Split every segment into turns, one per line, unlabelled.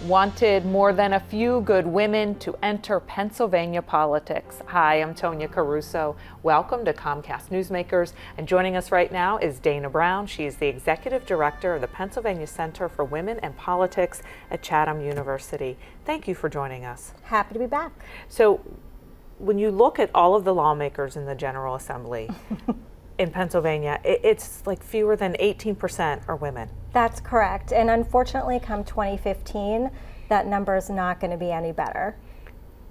wanted more than a few good women to enter Pennsylvania politics. Hi, I'm Tonya Caruso. Welcome to Comcast Newsmakers. And joining us right now is Dana Brown. She is the Executive Director of the Pennsylvania Center for Women and Politics at Chatham University. Thank you for joining us.
Happy to be back.
So, when you look at all of the lawmakers in the General Assembly in Pennsylvania, it's like fewer than 18% are women.
That's correct. And unfortunately, come 2015, that number is not going to be any better.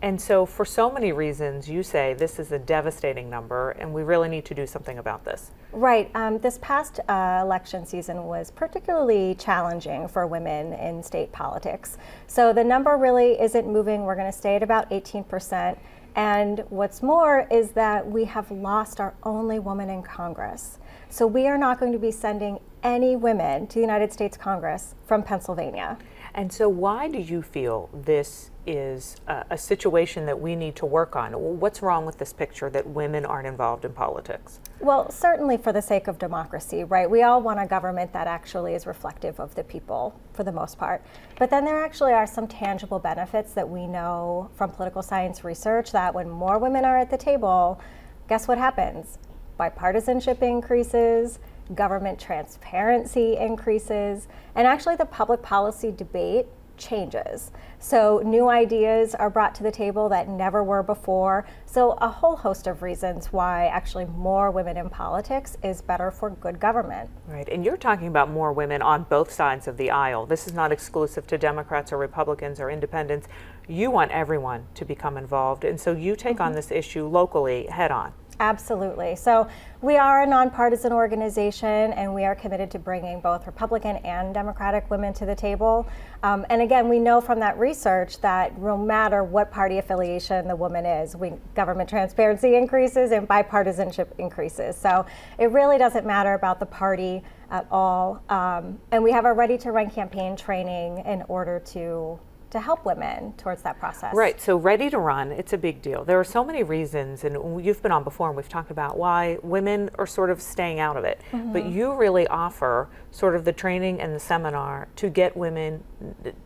And so for so many reasons, you say this is a devastating number and we really need to do something about this.
Right. This past election season was particularly challenging for women in state politics. So the number really isn't moving. We're going to stay at about 18%. And what's more is that we have lost our only woman in Congress. So we are not going to be sending any women to the United States Congress from Pennsylvania.
And so why do you feel this is a situation that we need to work on? What's wrong with this picture that women aren't involved in politics?
Well, certainly for the sake of democracy, right? We all want a government that actually is reflective of the people for the most part. But then there actually are some tangible benefits that we know from political science research that when more women are at the table, guess what happens? Bipartisanship increases, government transparency increases, and actually the public policy debate changes. So new ideas are brought to the table that never were before. So a whole host of reasons why actually more women in politics is better for good government.
Right, and you're talking about more women on both sides of the aisle. This is not exclusive to Democrats or Republicans or independents. You want everyone to become involved, and so you take on this issue locally head on.
Absolutely. So we are a nonpartisan organization and we are committed to bringing both Republican and Democratic women to the table. And again, we know from that research that no matter what party affiliation the woman is, government transparency increases and bipartisanship increases. So it really doesn't matter about the party at all. And we have a Ready to Run campaign training in order to help women towards that process.
Right, so Ready to Run, it's a big deal. There are so many reasons, and you've been on before and we've talked about why women are sort of staying out of it. But you really offer sort of the training and the seminar to get women,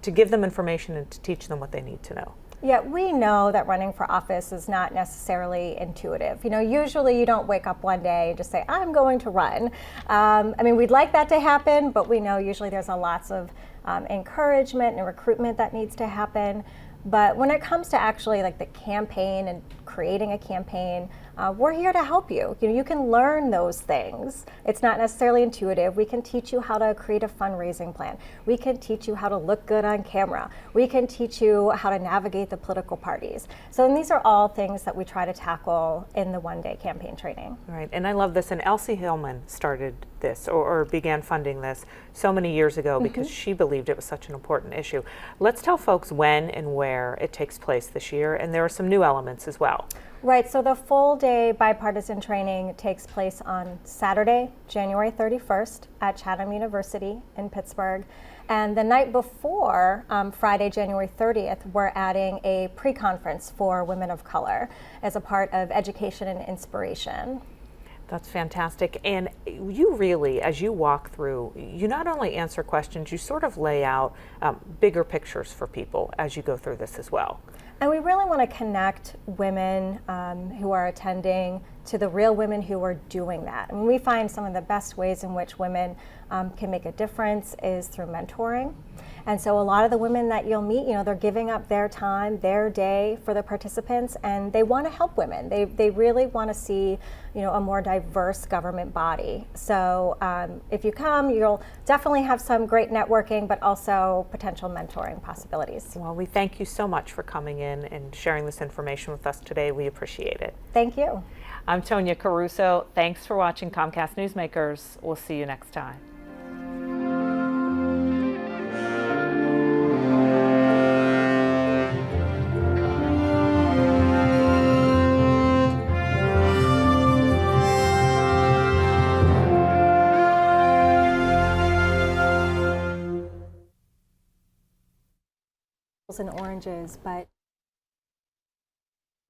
to give them information and to teach them what they need to know.
Yeah, we know that running for office is not necessarily intuitive. You know, usually you don't wake up one day and just say, I'm going to run. I mean, we'd like that to happen, but we know usually there's lots of encouragement and recruitment that needs to happen. But when it comes to actually like the campaign and creating a campaign, we're here to help you. You know, you can learn those things. It's not necessarily intuitive. We can teach you how to create a fundraising plan. We can teach you how to look good on camera. We can teach you how to navigate the political parties. So and these are all things that we try to tackle in the one-day campaign training.
Right, and I love this. And Elsie Hillman started this or began funding this so many years ago because she believed it was such an important issue. Let's tell folks when and where it takes place this year, and there are some new elements as well.
Right, so the full day bipartisan training takes place on Saturday, January 31st at Chatham University in Pittsburgh. And the night before, Friday, January 30th, we're adding a pre-conference for women of color as a part of education and inspiration.
That's fantastic. And you really, as you walk through, you not only answer questions, you sort of lay out bigger pictures for people as you go through this as well.
And we really want to connect women who are attending to the real women who are doing that. And we find some of the best ways in which women can make a difference is through mentoring. And so a lot of the women that you'll meet, you know, they're giving up their time, their day for the participants, and they want to help women. They really want to see, you know, a more diverse government body. So if you come, you'll definitely have some great networking, but also potential mentoring possibilities.
Well, we thank you so much for coming in and sharing this information with us today. We appreciate it.
Thank you.
I'm Tonya Caruso. Thanks for watching Comcast Newsmakers. We'll see you next time.
And oranges, but